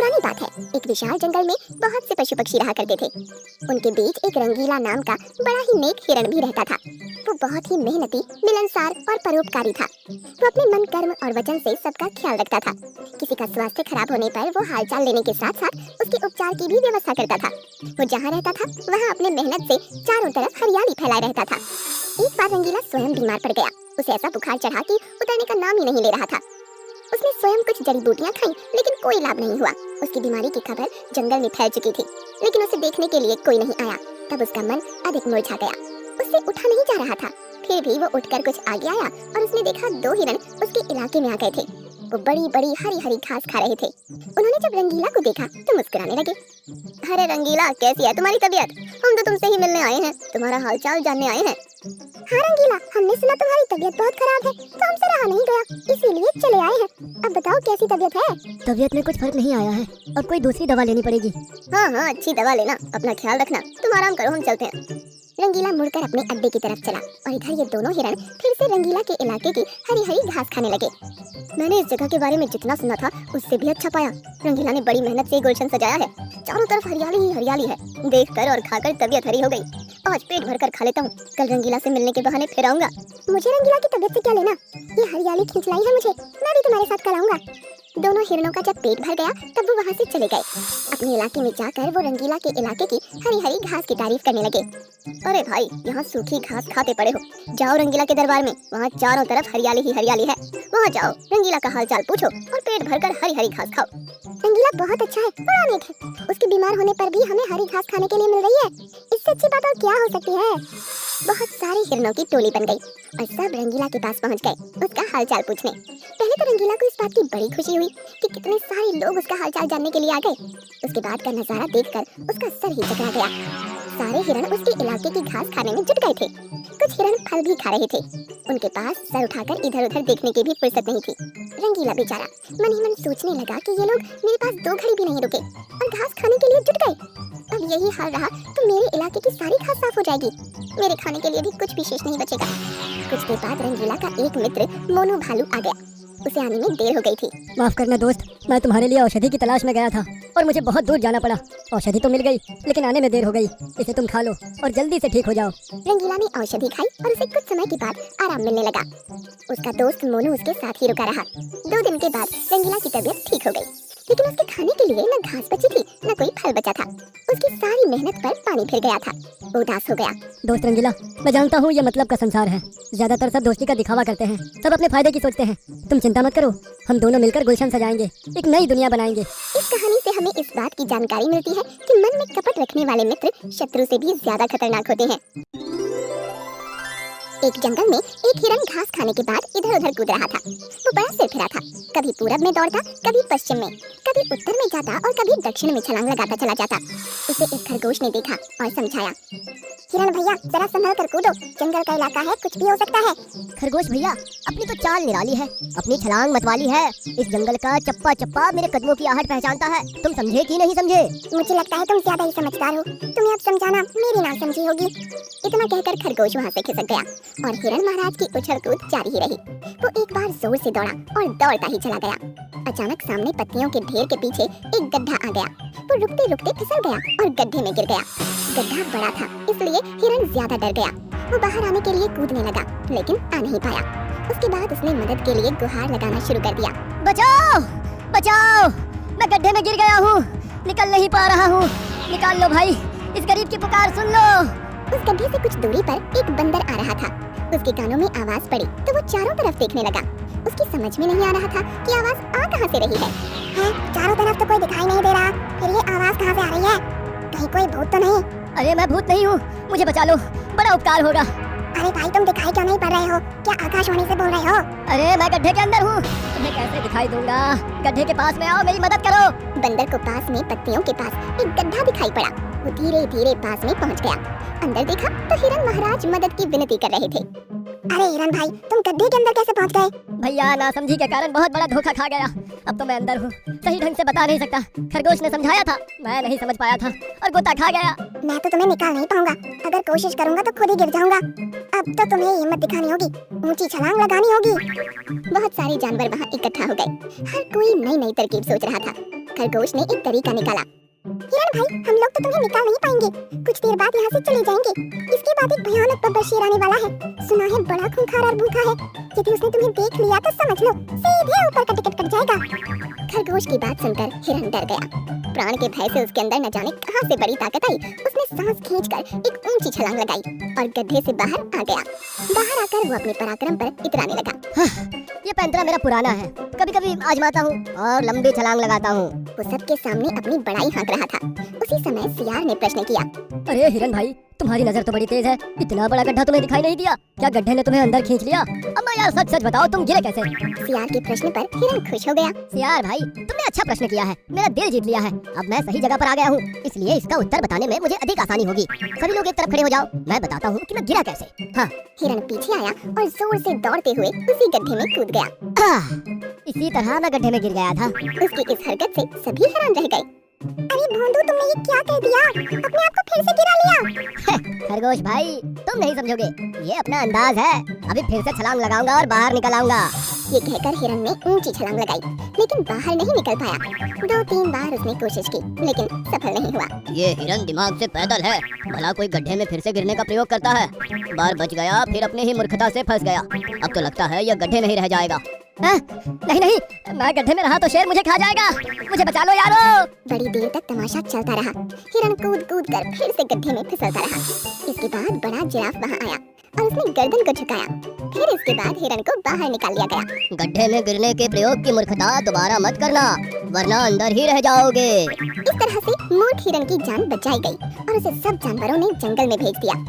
पुरानी बात है, एक विशाल जंगल में बहुत से पशु पक्षी रहा करते थे। उनके बीच एक रंगीला नाम का बड़ा ही नेक हिरण भी रहता था। वो बहुत ही मेहनती, मिलनसार और परोपकारी था। वो अपने मन, कर्म और वचन से सबका ख्याल रखता था। किसी का स्वास्थ्य खराब होने पर वो हालचाल लेने के साथ साथ उसके उपचार की भी व्यवस्था करता था। वो जहाँ रहता था वहाँ अपने मेहनत से चारों तरफ हरियाली फैलाए रहता था। एक बार रंगीला स्वयं बीमार पड़ गया। उसे ऐसा बुखार चढ़ा कि उतरने का नाम ही नहीं ले रहा था। उसने स्वयं कुछ जड़ी बूटियां खाई, लेकिन कोई लाभ नहीं हुआ। उसकी बीमारी की खबर जंगल में फैल चुकी थी, लेकिन उसे देखने के लिए कोई नहीं आया। तब उसका मन अधिक मुरझा गया। उससे उठा नहीं जा रहा था। फिर भी वो उठकर कुछ आगे आया और उसने देखा 2 हिरण उसके इलाके में आ गए थे। वो बड़ी बड़ी हरी हरी घास खा रहे थे। उन्होंने जब रंगीला को देखा तो मुस्कुराने लगे। अरे रंगीला, कैसी है तुम्हारी तबीयत? हम तो तुमसे ही मिलने आए हैं, तुम्हारा हालचाल जानने आए हैं। हाँ रंगीला, हमने सुना तुम्हारी तबीयत बहुत खराब है, तो हमसे रहा नहीं गया, इसीलिए चले आए हैं। अब बताओ कैसी तबीयत है? तबीयत में कुछ फर्क नहीं आया है, अब कोई दूसरी दवा लेनी पड़ेगी। हाँ, अच्छी दवा लेना, अपना ख्याल रखना। तुम आराम करो, हम चलते हैं। रंगीला मुड़कर अपने अड्डे की तरफ चला और इधर ये दोनों हिरण फिर से रंगीला के इलाके की हरी हरी घास खाने लगे। मैंने इस जगह के बारे में जितना सुना था उससे भी अच्छा पाया। रंगीला ने बड़ी मेहनत से गुलशन सजाया है, चारों तरफ हरियाली ही हरियाली है। देखकर और खाकर तबीयत हरी हो गई। आज पेट भरकर खा लेता हूँ, कल रंगीला से मिलने के बहाने फिर आऊंगा। मुझे रंगीला की तबीयत से क्या लेना? ये हरियाली खींच लाई है मुझे, मैं भी तुम्हारे साथ कल आऊंगा। दोनों हिरणों का जब पेट भर गया तब वो वहाँ से चले गए। अपने इलाके में जाकर वो रंगीला के इलाके की हरी हरी घास की तारीफ करने लगे। अरे भाई, यहाँ सूखी घास खाते पड़े हो, जाओ रंगीला के दरबार में, वहाँ चारों तरफ हरियाली ही हरियाली है। वहाँ जाओ, रंगीला का हालचाल पूछो और पेट भरकर हरी हरी घास खाओ। रंगीला बहुत अच्छा है, बड़ा नेक है। उसके बीमार होने पर भी हमें हरी घास खाने के लिए मिल रही है, इससे अच्छी बात और क्या हो सकती है? बहुत सारे हिरणों की टोली बन गई और सब रंगीला के पास पहुँच गए उसका हालचाल पूछने। पहले तो रंगीला को इस बात की बड़ी खुशी हुई कि कितने सारे लोग उसका हालचाल जानने के लिए आ गए। उसके बाद का नजारा देखकर उसका सर ही चकरा गया। सारे हिरण उसके इलाके की घास खाने में जुट गए थे। कुछ हिरण फल भी खा रहे थे। उनके पास सर उठाकर इधर उधर देखने की भी फुर्सत नहीं थी। रंगीला बेचारा मन ही मन सोचने लगा कि ये लोग मेरे पास 2 घड़ी भी नहीं रुके और घास खाने के लिए जुट गए। अब यही हाल रहा तो मेरे इलाके की सारी घास साफ हो जाएगी, मेरे खाने के लिए भी कुछ भी शेष नहीं बचेगा। कुछ देर बाद रंगीला का एक मित्र मोनू भालू आ गया। उसे आने में देर हो गई थी। माफ करना दोस्त, मैं तुम्हारे लिए औषधि की तलाश में गया था और मुझे बहुत दूर जाना पड़ा। औषधि तो मिल गई, लेकिन आने में देर हो गई। इसे तुम खा लो और जल्दी से ठीक हो जाओ। रंगीला ने औषधि खाई और उसे कुछ समय के बाद आराम मिलने लगा। उसका दोस्त मोनू उसके साथ ही रुका रहा। 2 दिन के बाद रंगीला की तबीयत ठीक हो गई, लेकिन उसके खाने के लिए न घास बची थी न कोई फल बचा था। उसकी सारी मेहनत पर पानी फिर गया था। वो उदास हो गया। दोस्त रंगीला, मैं जानता हूँ ये मतलब का संसार है, ज्यादातर सब दोस्ती का दिखावा करते हैं, सब अपने फायदे की सोचते हैं। तुम चिंता मत करो, हम दोनों मिलकर गुलशन सजाएंगे, एक नई दुनिया बनाएंगे। इस कहानी से हमें इस बात की जानकारी मिलती है कि मन में कपट रखने वाले मित्र शत्रु से भी ज्यादा खतरनाक होते हैं। एक जंगल में एक हिरण घास खाने के बाद इधर उधर कूद रहा था। वो बड़ा सिरफिरा था, कभी पूरब में दौड़ता, कभी पश्चिम में, कभी उत्तर में जाता और कभी दक्षिण में छलांग लगाता चला जाता। उसे एक खरगोश ने देखा और समझाया, हिरण भैया जरा संभल कर कूदो, जंगल का इलाका है, कुछ भी हो सकता है। खरगोश भैया, अपनी तो चाल निराली है, अपनी छलांग मतवाली है। इस जंगल का चप्पा चप्पा मेरे कदमों की आहट पहचानता है। तुम समझे कि नहीं समझे? मुझे लगता है तुम ज्यादा ही समझदार हो, तुम्हें अब समझाना मेरी ना समझी होगी। इतना कहकर खरगोश वहाँ से खिसक गया और हिरण महाराज की उछल कूद जारी ही रही। वो एक बार जोर से दौड़ा और दौड़ता ही चला गया। अचानक सामने पत्तियों के ढेर के पीछे एक गड्ढा आ गया। वो रुकते रुकते फिसल गया और गड्ढे में गिर गया। गड्ढा बड़ा था, इसलिए हिरण ज्यादा डर गया। वो बाहर आने के लिए कूदने लगा, लेकिन आ नहीं पाया। उसके बाद उसने मदद के लिए गुहार लगाना शुरू कर दिया। बचाओ बचाओ, मैं गड्ढे में गिर गया हूँ, निकल नहीं पा रहा हूँ, निकाल लो भाई, इस गरीब की पुकार सुन लो। उस गड्ढे से कुछ दूरी पर एक बंदर आ रहा था। उसके कानों में आवाज पड़ी तो वो चारों तरफ देखने लगा। उसकी समझ में नहीं आ रहा था कि आवाज आ कहाँ से रही है। चारों तरफ तो कोई दिखाई नहीं दे रहा, फिर ये आवाज कहाँ से आ रही है? कहीं कोई भूत तो नहीं? अरे मैं भूत नहीं हूँ, मुझे बचा लो, बड़ा उपकार होगा। अरे भाई तुम दिखाई क्यों नहीं पड़ रहे हो? क्या आकाशवाणी से बोल रहे हो? अरे मैं गड्ढे के अंदर हूँ, तुम्हें कैसे दिखाई दूंगा? गड्ढे के पास में आओ, मेरी मदद करो। बंदर को पास में पत्तियों के पास एक गड्ढा दिखाई पड़ा। वो धीरे धीरे पास में पहुँच गया। अंदर देखा तो हिरण महाराज मदद की विनती कर रहे थे। अरे हिरण भाई, तुम गड्ढे के अंदर कैसे पहुँच गए? भैया नासमझी के कारण बहुत बड़ा धोखा खा गया। अब तो मैं अंदर हूँ, सही ढंग से बता नहीं सकता। खरगोश ने समझाया था, मैं नहीं समझ पाया था और गोता खा गया। मैं तो तुम्हें निकाल नहीं पाऊंगा, अगर कोशिश करूंगा तो खुद ही गिर जाऊंगा। अब तो तुम्हें हिम्मत दिखानी होगी, ऊंची छलांग लगानी होगी। बहुत सारे जानवर वहाँ इकट्ठा हो गए। हर कोई नई नई तरकीब सोच रहा था। खरगोश ने एक तरीका निकाला। हिरण भाई, हम लोग तो तुम्हें निकाल नहीं पाएंगे, कुछ देर बाद यहाँ से चले जाएंगे। इसके बाद एक भयानक बब्बर शेर आने वाला है, सुना है बड़ा खूंखार और भूखा है। यदि उसने तुम्हें देख लिया तो समझ लो सीधे ऊपर का टिकट कट जाएगा। खरगोश की बात सुनकर हिरण डर गया। प्राण के भय से उसके अंदर न जाने कहां से बड़ी ताकत आई। उसने सांस खींचकर एक ऊंची छलांग लगाई और गड्ढे से बाहर आ गया। बाहर आकर वो अपने पराक्रम पर इतराने लगा। ये पैंतरा मेरा पुराना है, कभी कभी आजमाता हूँ और लंबी छलांग लगाता हूँ। वो सबके सामने अपनी बड़ाई हाँक रहा था। उसी समय सियार ने प्रश्न किया। अरे हिरण भाई, तुम्हारी नजर तो बड़ी तेज है, इतना बड़ा गड्ढा तुम्हें दिखाई नहीं दिया? क्या गड्ढे ने तुम्हें अंदर खींच लिया? अम्मा यार, सच सच बताओ, तुम गिरे कैसे? सियार के प्रश्न पर हिरण खुश हो गया। सियार भाई, तुमने अच्छा प्रश्न किया है, मेरा दिल जीत लिया है। अब मैं सही जगह पर आ गया हूँ, इसलिए इसका उत्तर बताने में मुझे अधिक आसानी होगी। सभी लोग एक तरफ खड़े हो जाओ, मैं बताता हूँ कि मैं गिरा कैसे। हाँ। हिरण पीछे आया और जोर से दौड़ते हुए उसी गड्ढे में कूद गया। इसी तरह मैं गड्ढे में गिर गया था। उसकी इस हरकत से सभी हैरान रह गए। अरे भोंदू, तुमने ये क्या कर दिया? अपने आप को फिर से गिरा लिया। खरगोश भाई, तुम नहीं समझोगे, ये अपना अंदाज है। अभी फिर से छलांग लगाऊंगा और बाहर निकल आऊंगा। ये कहकर हिरण ने ऊंची छलांग लगाई, लेकिन बाहर नहीं निकल पाया। 2-3 बार उसने कोशिश की, लेकिन सफल नहीं हुआ। ये हिरण दिमाग से पैदल है, भला कोई गड्ढे में फिर से गिरने का प्रयोग करता है। बार बच गया, फिर अपने ही मूर्खता से फंस गया। अब तो लगता है यह गड्ढे में ही रह जाएगा। नहीं नहीं, मैं गड्ढे में रहा तो शेर मुझे खा जाएगा, मुझे बचा लो यारो। बड़ी देर तक तमाशा चलता रहा। हिरण कूद कूद कर फिर से गड्ढे में फिसलता रहा। इसके बाद बड़ा जिराफ वहाँ आया और उसने गर्दन को झुकाया। फिर इसके बाद हिरण को बाहर निकाल लिया गया। गड्ढे में गिरने के प्रयोग की मूर्खता दोबारा मत करना, वरना अंदर ही रह जाओगे। इस तरह से मूर्ख हिरण की जान बचाई गई और उसे सब जानवरों ने जंगल में भेज दिया।